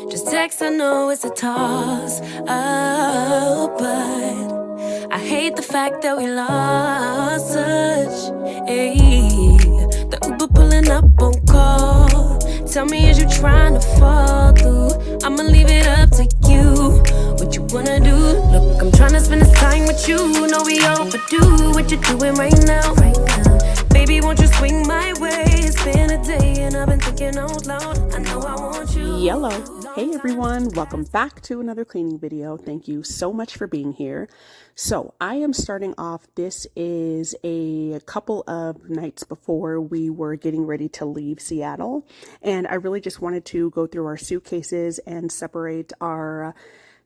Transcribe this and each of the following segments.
Just text, I know it's a toss. Oh, but I hate the fact that we lost touch. Ayy, the Uber pulling up on call. Tell me, is you trying to fall through? I'ma leave it up to you. What you wanna do? Look, I'm trying to spend this time with you. Know we overdue. What you doing right now? Baby, won't you swing my way? It's been a day and I've been thinking out loud. I know I want you. Yellow. Hey everyone, welcome back to another cleaning video. Thank you so much for being here. So I am starting off, this is a couple of nights before we were getting ready to leave Seattle. And I really just wanted to go through our suitcases and separate our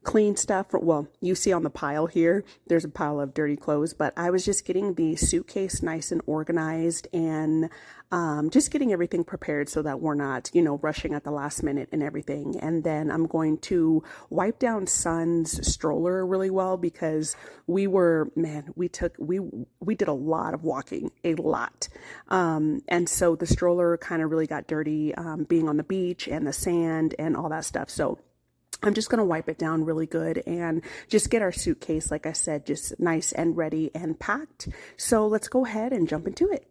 clean stuff. Well, you see on the pile here, there's a pile of dirty clothes, but I was just getting the suitcase nice and organized and just getting everything prepared so that we're not, rushing at the last minute and everything. And then I'm going to wipe down Son's stroller really well because we did a lot of walking, a lot. And so the stroller kind of really got dirty, being on the beach and the sand and all that stuff. So I'm just going to wipe it down really good and just get our suitcase, like I said, just nice and ready and packed. So let's go ahead and jump into it.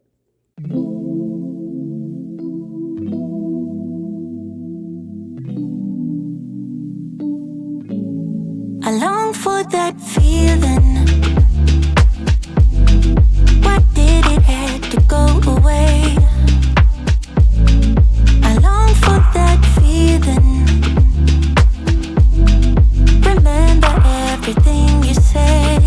I long for that feeling. Why did it have to go away? I long for that feeling. Remember everything you said.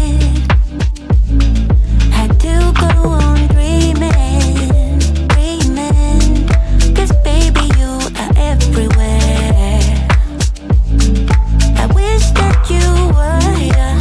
Had to go on dreaming, dreaming. 'Cause baby, you are everywhere. I wish that you were here.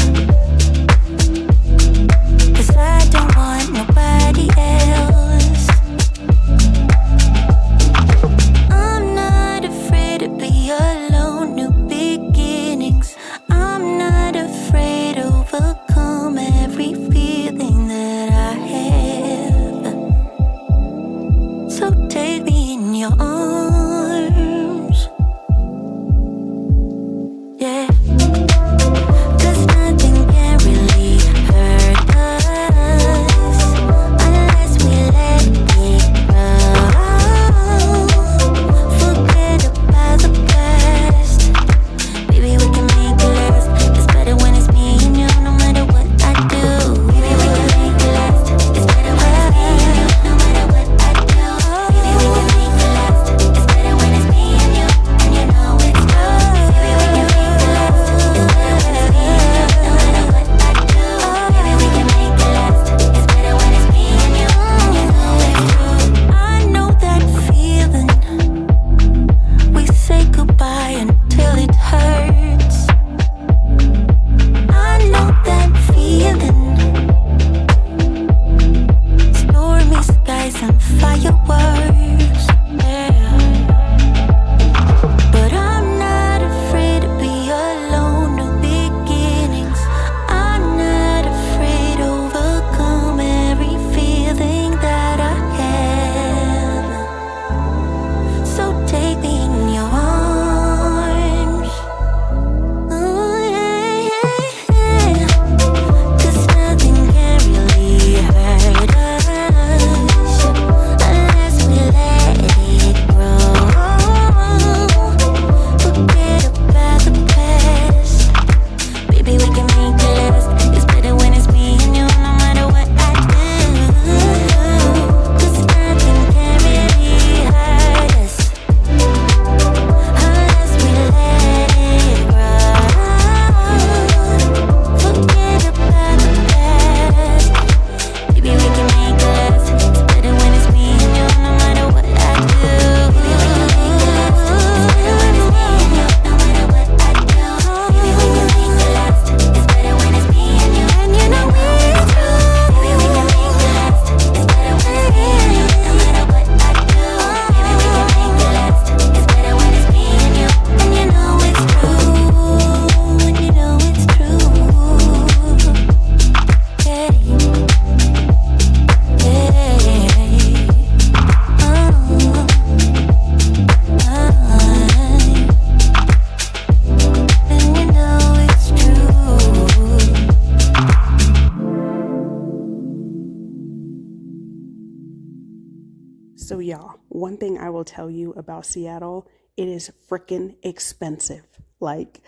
one thing I will tell you about Seattle, it is freaking expensive. Like,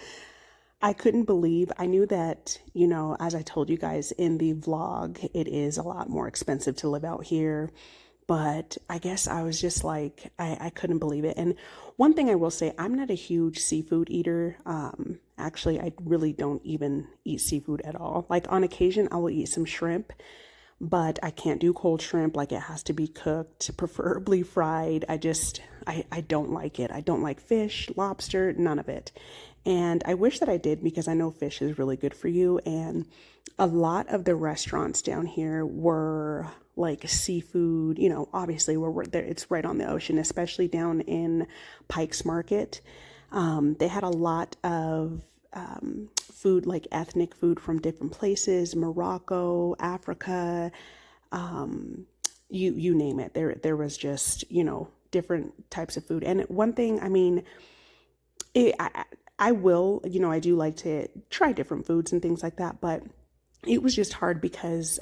I couldn't believe, I knew that, as I told you guys in the vlog, it is a lot more expensive to live out here. But I guess I was just like, I couldn't believe it. And one thing I will say, I'm not a huge seafood eater. Actually, I really don't even eat seafood at all. Like on occasion, I will eat some shrimp, but I can't do cold shrimp. Like it has to be cooked, preferably fried. I don't like it. I don't like fish, lobster, none of it. And I wish that I did because I know fish is really good for you. And a lot of the restaurants down here were like seafood, obviously we're there, it's right on the ocean, especially down in Pike's Market. They had a lot of food, like ethnic food from different places, Morocco, Africa, you name it. There was just, different types of food. And one thing, I mean, I will, I do like to try different foods and things like that, but it was just hard because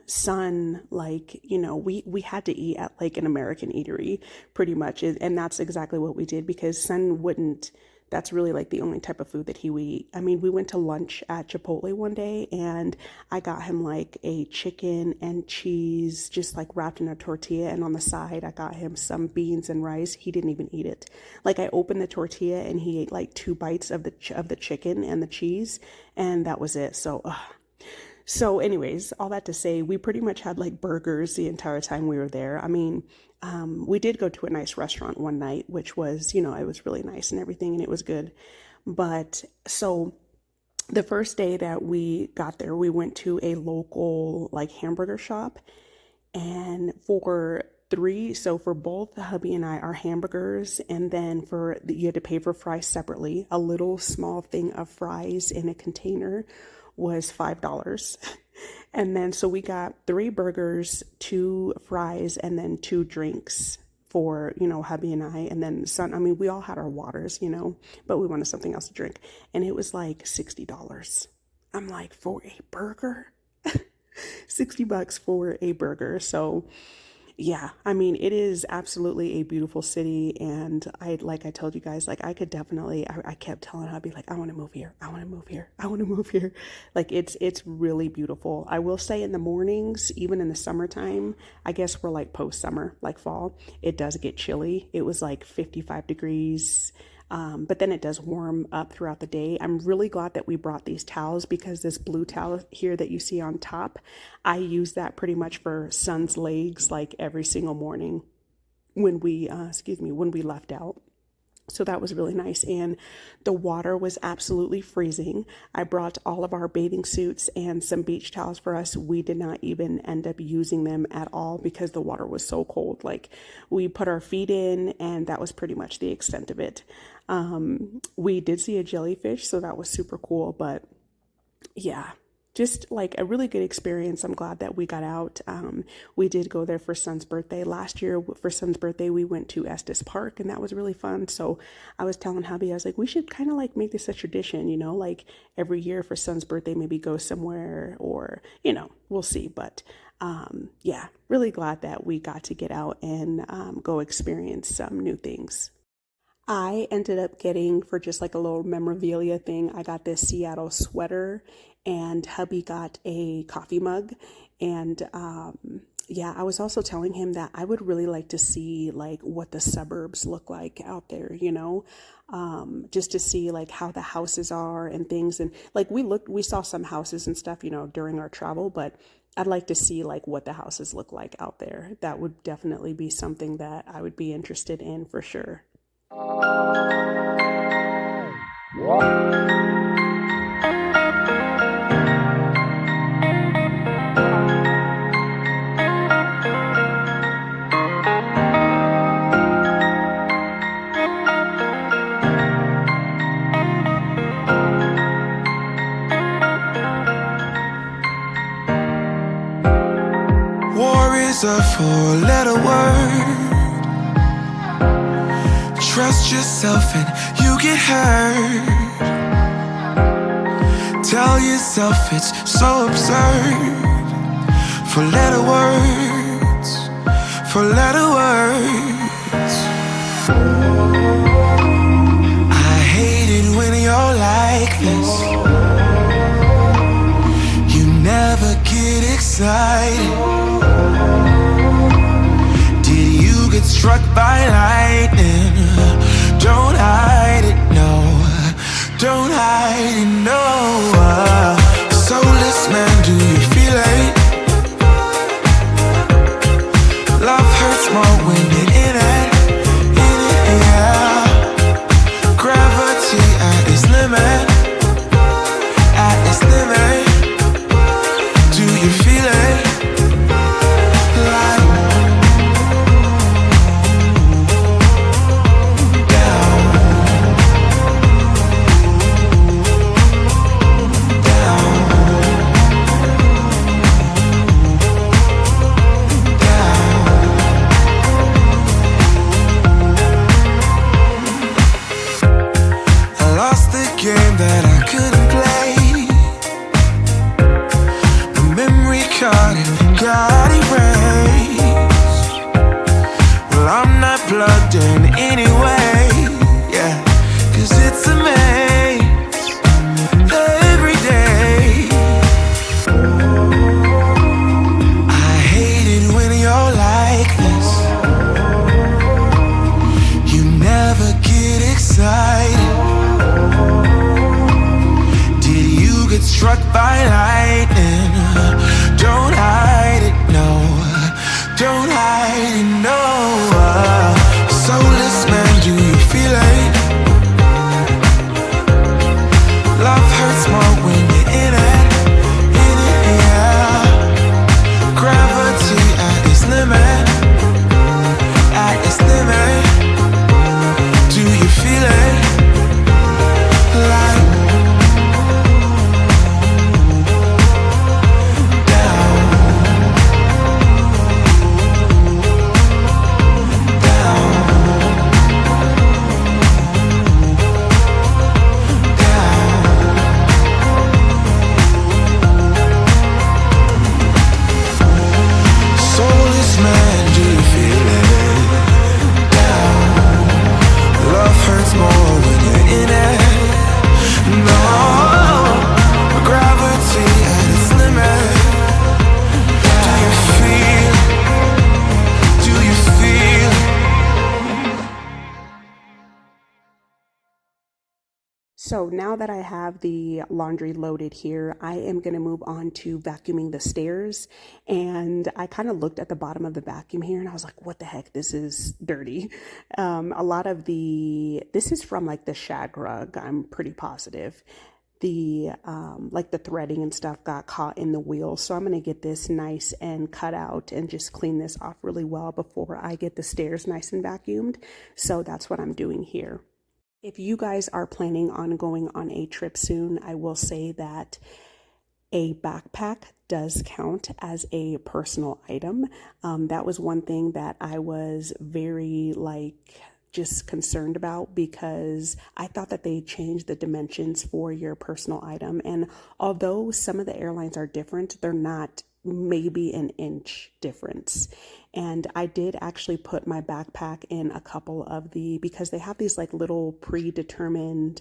Son, like, we had to eat at like an American eatery pretty much. And that's exactly what we did because Son wouldn't, that's really like the only type of food that he would eat. I mean, we went to lunch at Chipotle one day and I got him like a chicken and cheese just like wrapped in a tortilla, and on the side I got him some beans and rice. He didn't even eat it. Like I opened the tortilla and he ate like 2 bites of the chicken and the cheese, and that was it. So anyways, all that to say, we pretty much had like burgers the entire time we were there. I mean, we did go to a nice restaurant one night, which was, it was really nice and everything, and it was good. But so the first day that we got there, we went to a local like hamburger shop, and for both hubby and I, our hamburgers, and then you had to pay for fries separately. A little small thing of fries in a container was $5. And then so we got 3 burgers, 2 fries, and then 2 drinks for, hubby and I. And then Son, I mean, we all had our waters, but we wanted something else to drink. And it was like $60. I'm like, for a burger? $60 for a burger. So yeah, I mean, it is absolutely a beautiful city. And like I told you guys, like I could definitely, I kept telling hubby, like, I want to move here. I want to move here. I want to move here. Like it's really beautiful. I will say in the mornings, even in the summertime, I guess we're like post summer, like fall, it does get chilly. It was like 55 degrees. But then it does warm up throughout the day. I'm really glad that we brought these towels because this blue towel here that you see on top, I use that pretty much for Son's legs like every single morning when we left out. So that was really nice. And the water was absolutely freezing. I brought all of our bathing suits and some beach towels for us. We did not even end up using them at all because the water was so cold. Like we put our feet in and that was pretty much the extent of it. We did see a jellyfish, so that was super cool. But yeah, just like a really good experience. I'm glad that we got out. We did go there for Son's birthday. Last year for Son's birthday, we went to Estes Park and that was really fun. So I was telling hubby, I was like, we should kind of like make this a tradition, like every year for Son's birthday, maybe go somewhere or, we'll see. But yeah, really glad that we got to get out and go experience some new things. I ended up getting, for just like a little memorabilia thing, I got this Seattle sweater and hubby got a coffee mug. And yeah, I was also telling him that I would really like to see like what the suburbs look like out there, just to see like how the houses are and things. And like we saw some houses and stuff, during our travel, but I'd like to see like what the houses look like out there. That would definitely be something that I would be interested in for sure. War is a 4-letter word. Trust yourself and you get hurt. Tell yourself it's so absurd. 4-letter words, 4-letter words. I hate it when you're like this. You never get excited. Did you get struck by lightning? Don't hide it, no. Don't hide it, no. Soulless man, do you feel it? Love hurts more when you're in it, yeah. Gravity at its limit, at its limit. Do you feel it? Like down, down, I lost the game that I couldn't play. The memory card and got erased. Well, I'm not plugged in anyway, yeah. 'Cause it's a maze every day. I hate it when you're like this. You never get excited. Did you get struck by lightning? Don't hide it, no. Don't hide it, no. Soulless man, do you feel it? Love hurts more when you're in it, yeah. Gravity at its limit, at its limit. Do you feel it? Like down, down, soulless man, do you feel it? Down, love hurts more when you're in it. No, gravity at its limit. Do you feel? Do you feel? So now that I have the laundry loaded here, I am going to move on to vacuuming the stairs. And I kind of looked at the bottom of the vacuum here and I was like, what the heck? This is dirty. This is from like the shag rug, I'm pretty positive. The like the threading and stuff got caught in the wheel. So I'm going to get this nice and cut out and just clean this off really well before I get the stairs nice and vacuumed. So that's what I'm doing here. If you guys are planning on going on a trip soon, I will say that a backpack does count as a personal item. That was one thing that I was very just concerned about because I thought that they changed the dimensions for your personal item. And although some of the airlines are different, they're not maybe an inch difference. And I did actually put my backpack in a couple of because they have these like little predetermined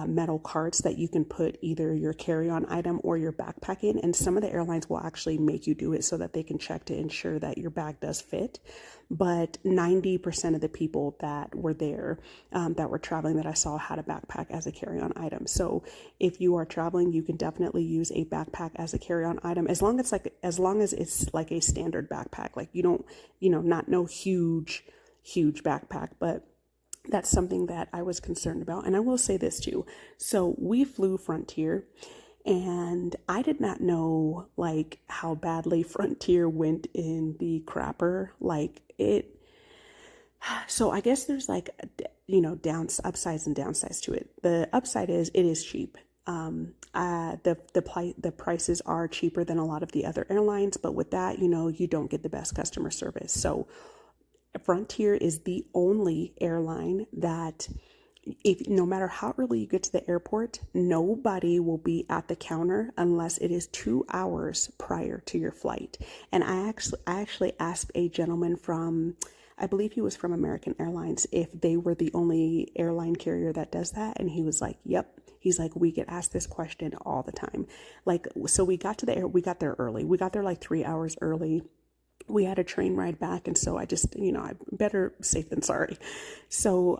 metal carts that you can put either your carry-on item or your backpack in. And some of the airlines will actually make you do it so that they can check to ensure that your bag does fit. But 90% of the people that were there, that were traveling that I saw had a backpack as a carry-on item. So if you are traveling, you can definitely use a backpack as a carry-on item as long as it's like a standard backpack. Like you don't, not no huge backpack, but that's something that I was concerned about. And I will say this too. So we flew Frontier and I did not know like how badly Frontier went in the crapper. So I guess there's like, upsides and downsides to it. The upside is it is cheap. The prices are cheaper than a lot of the other airlines, but with that, you don't get the best customer service. So Frontier is the only airline that no matter how early you get to the airport, nobody will be at the counter unless it is 2 hours prior to your flight. And I actually asked a gentleman from, I believe he was from American Airlines, if they were the only airline carrier that does that. And he was like, yep. He's like, we get asked this question all the time. Like, so we got there early. We got there like 3 hours early. We had a train ride back. And so I just, I better safe than sorry. So,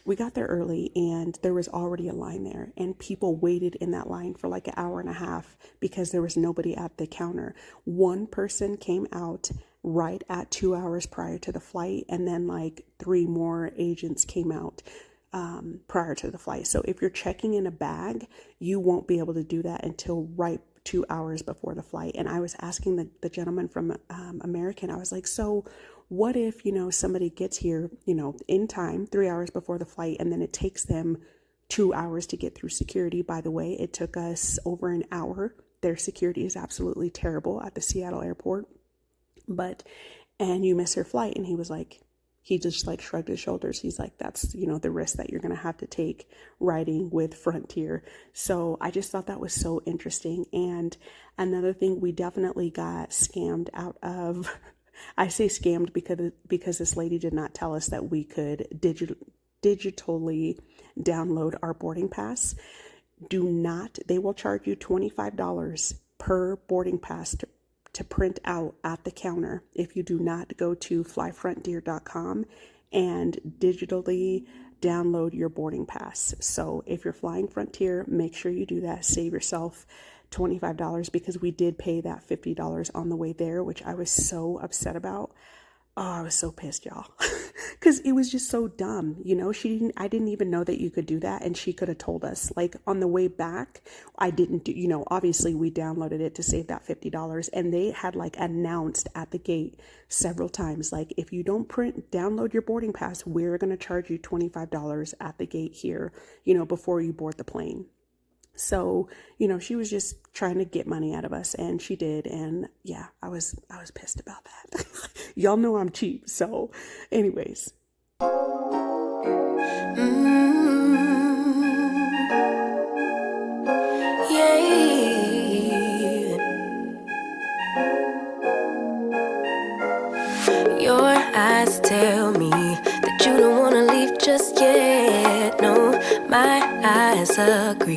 we got there early and there was already a line there, and people waited in that line for like an hour and a half because there was nobody at the counter. One person came out right at 2 hours prior to the flight, and then like 3 more agents came out prior to the flight. So if you're checking in a bag, you won't be able to do that until right 2 hours before the flight. And I was asking the gentleman from American, I was like, so what if, somebody gets here, in time, 3 hours before the flight, and then it takes them 2 hours to get through security. By the way, it took us over an hour. Their security is absolutely terrible at the Seattle airport. And you miss your flight. And he just like shrugged his shoulders. He's like, that's, the risk that you're going to have to take riding with Frontier. So I just thought that was so interesting. And another thing, we definitely got scammed out of, I say scammed because this lady did not tell us that we could digitally download our boarding pass. They will charge you $25 per boarding pass to print out at the counter if you do not go to flyfrontier.com and digitally download your boarding pass. So if you're flying Frontier, make sure you do that. Save yourself $25 because we did pay that $50 on the way there, which I was so upset about. Oh, I was so pissed, y'all, because it was just so dumb. I didn't even know that you could do that. And she could have told us, like, on the way back. I didn't do, obviously we downloaded it to save that $50. And they had like announced at the gate several times, like, if you don't download your boarding pass, we're going to charge you $25 at the gate here, before you board the plane. So, she was just trying to get money out of us, and she did. And yeah, I was pissed about that. Y'all know I'm cheap. So anyways. Yeah. Your eyes tell me that you don't wanna leave just yet. No, my eyes agree.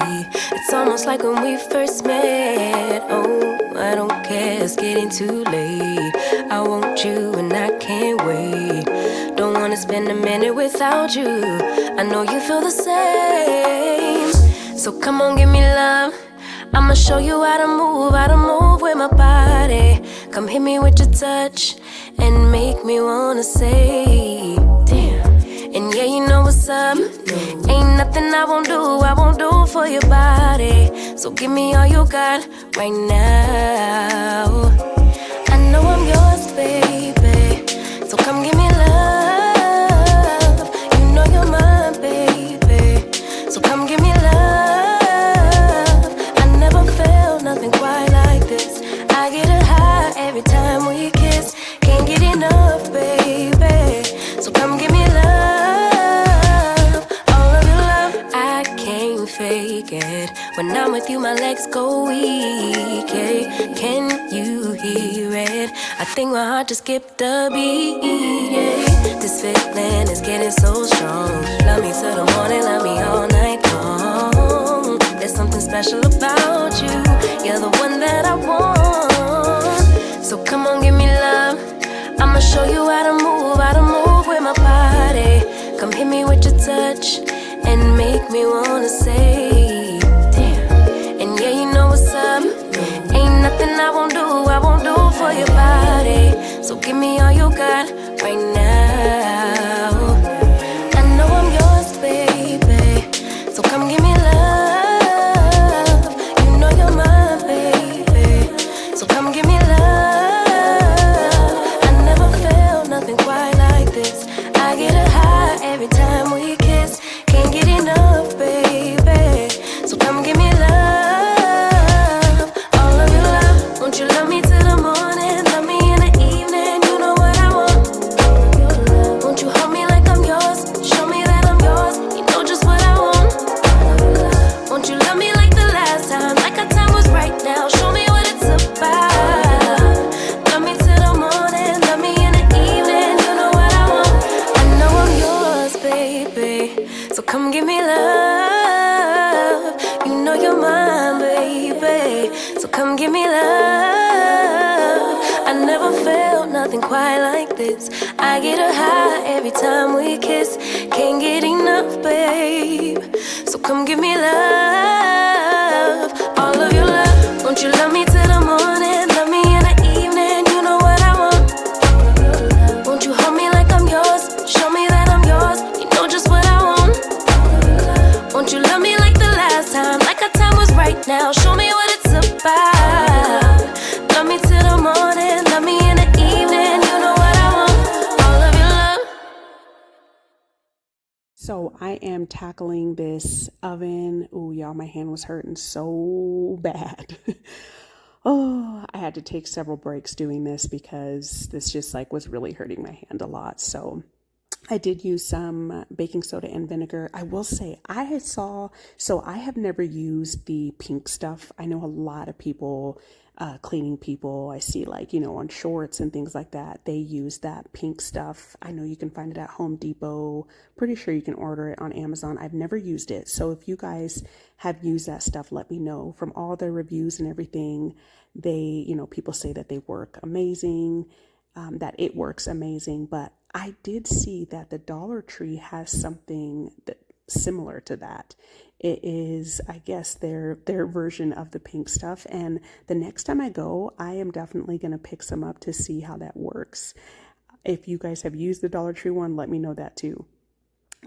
It's almost like when we first met. Oh, I don't care, it's getting too late. I want you and I can't wait. Don't wanna spend a minute without you. I know you feel the same. So come on, give me love. I'ma show you how to move with my body. Come hit me with your touch and make me wanna say, damn. And yeah, you know what's up. Ain't nothing I won't do for your body. So give me all you got right now. I know I'm yours, baby. So come give me love. You know you're mine, baby. So come give me love. I never felt nothing quite like this. I get a high every time we kiss. Can't get enough, baby. So come give me love. All of your love, I can't fake it. When I'm with you, my legs go weak, yeah. Can you hear it? I think my heart just skipped a beat, yeah. This feeling is getting so strong. Love me till the morning, love me all night long. There's something special about you. You're the one that I want. So come on, give me love. I'ma show you how to move with my body. Come hit me with your touch and make me wanna say, damn. And yeah, you know what's up. Ain't nothing I won't do for your body. So give me all you got right now. I know I'm yours, baby. So come give me love. You know you're mine, baby. So come give me love. I never felt nothing quite like this. I get a high every time we kiss. Can't get enough, baby. So come give me love. All of your love. Won't you love me till the morning? Love me in the evening. You know what I want. So come give me love. You know you're mine, baby. So come give me love. I never felt nothing quite like this. I get a high every time we kiss. Can't get enough, babe. So come give me love. All of your love. Won't you love me till the morning? Love me in the evening. You know what I want. Won't you hold me like I'm yours? Show me that I'm yours. You know just what I want. Won't you love me like the last time? Like our time was right now. Show me what it's about. Love me till the morning. Love me in the evening. You know what I want. All of your love. So I am tackling this oven. Ooh, y'all, my hand was hurting so bad. Oh, I had to take several breaks doing this because this just like was really hurting my hand a lot. So I did use some baking soda and vinegar. I will say I have never used the pink stuff. I know a lot of people, cleaning people, I see like, on shorts and things like that, they use that pink stuff. I know you can find it at Home Depot. Pretty sure you can order it on Amazon. I've never used it. So if you guys have used that stuff, let me know. From all the reviews and everything, people say that they work amazing, that it works amazing. But I did see that the Dollar Tree has something similar to that. It is, I guess, their version of the pink stuff. And the next time I go, I am definitely going to pick some up to see how that works. If you guys have used the Dollar Tree one, let me know that too.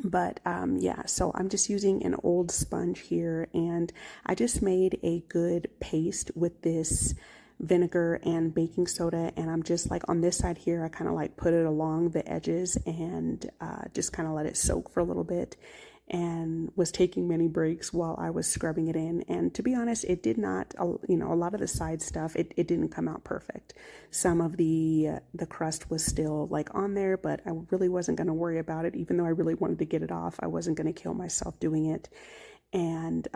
But yeah, so I'm just using an old sponge here, and I just made a good paste with this vinegar and baking soda, and I'm just like on this side here, I kind of like put it along the edges and just kind of let it soak for a little bit, and was taking many breaks while I was scrubbing it in. And to be honest, it did not, a lot of the side stuff, it didn't come out perfect. Some of the crust was still like on there, but I really wasn't going to worry about it. Even though I really wanted to get it off, I wasn't going to kill myself doing it. And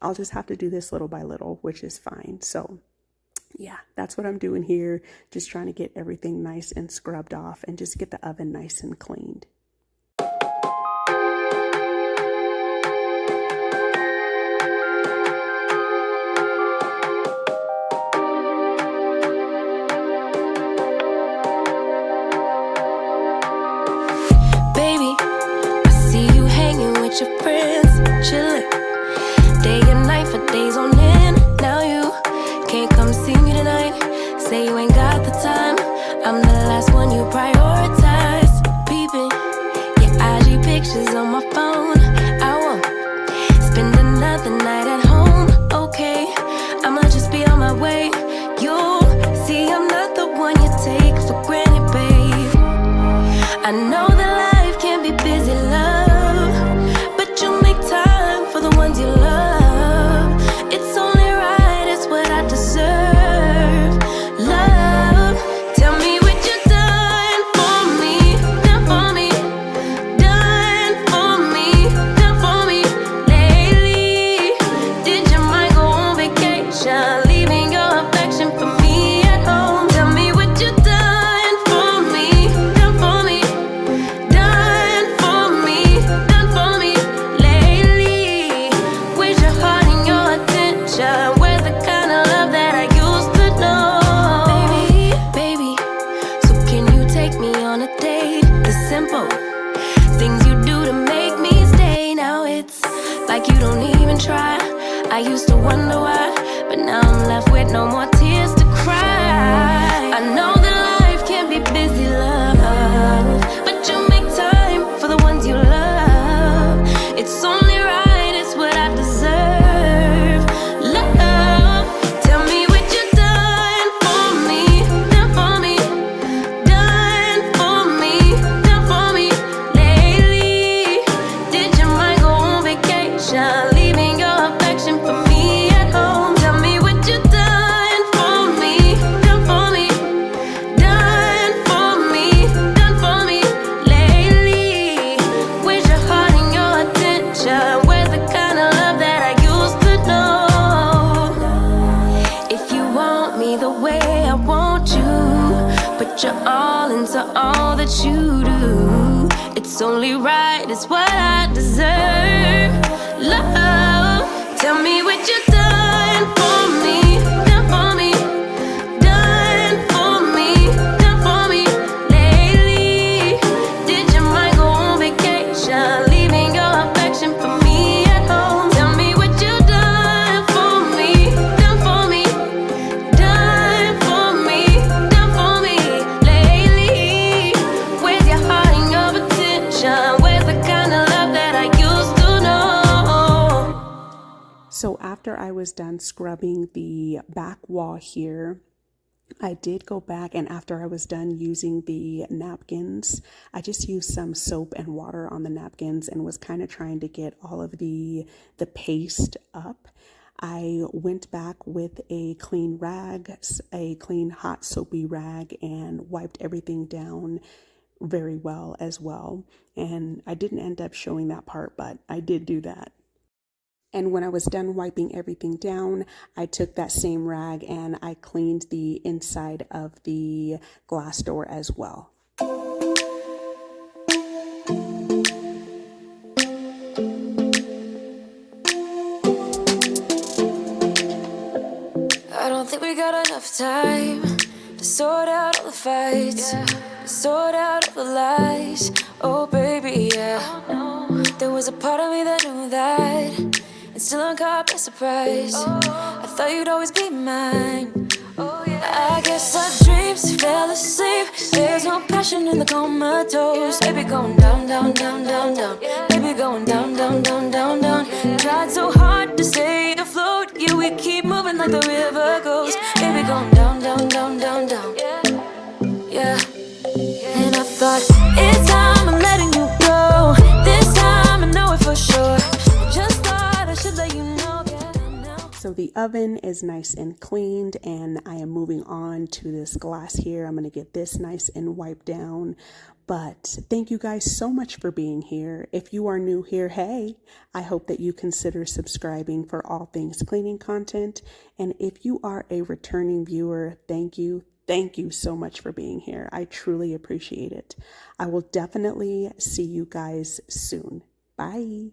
I'll just have to do this little by little, which is fine. So yeah, that's what I'm doing here. Just trying to get everything nice and scrubbed off and just get the oven nice and cleaned. Baby, I see you hanging with your friends, chilling day and night for days on end. Now you can't come see me tonight. Say you ain't got the time. I'm the last one you prioritize. Peeping your IG pictures on my phone. I won't spend another night at home. Okay, I'ma just be on my way. You'll see I'm not the one you take for granted, babe. I know that life can be busy, love, but you make time for the ones you love. It's only right, it's what I deserve. Love, tell me what you done for me, done for me, done for me, done for me lately. Did your mind go on vacation, leaving your affection for me at home? Tell me what you done for me, done for me, done for me, done for me lately. Where's your heart and your attention? Where's the kind of love that I used to know? Baby, so can you take me on a date? The simple things you do to make me stay. Now it's like you don't even try. I used to wonder why, but now I'm left with no more tears to cry. I know that life can be busy, love, but you make time for the ones you love. It's only right, it's what I deserve. Love, tell me what you done for me, done for me, done for me, done for me lately. Did your mind go on vacation, leaving your affection for me at home? Tell me what you done for me, done for me, done for me, done for me lately. Where's your heart and your attention? Where's the kind of love that I used to know? If you want me the way I want you, put your all into all that you do. It's it's only right, it's what I deserve. Love, tell me what you done for me, done for me, done for me, done for me lately. Did your mind go on vacation, leaving your affection for me at home? Tell me what you done for me, done for me, done for me, done for me lately. Where's your heart and your attention? Where's the kind of love that I used to know? So after I was done scrubbing the back wall here, I did go back, and after I was done using the napkins, I just used some soap and water on the napkins and was kind of trying to get all of the paste up. I went back with a clean rag, a clean hot soapy rag, and wiped everything down very well as well. And I didn't end up showing that part, but I did do that. And when I was done wiping everything down, I took that same rag and I cleaned the inside of the glass door as well. I don't think we got enough time to sort out all the fights, to sort out all the lies. Oh baby, yeah. There was a part of me that knew that, and still I'm caught by surprise. I thought you'd always be mine. I guess our dreams fell asleep. There's no passion in the comatose. Baby going down, down, down, down, down. Baby going down, down, down, down, down. Tried so hard to stay afloat. Yeah, we keep moving like the river goes. Baby going down, down, down, down, down. Yeah. And I thought, it's time I'm letting you go. This time I know it for sure. I just thought I should let you know. So the oven is nice and cleaned, and I am moving on to this glass here. I'm going to get this nice and wiped down. But thank you guys so much for being here. If you are new here, hey, I hope that you consider subscribing for all things cleaning content. And if you are a returning viewer, thank you. Thank you so much for being here. I truly appreciate it. I will definitely see you guys soon. Bye.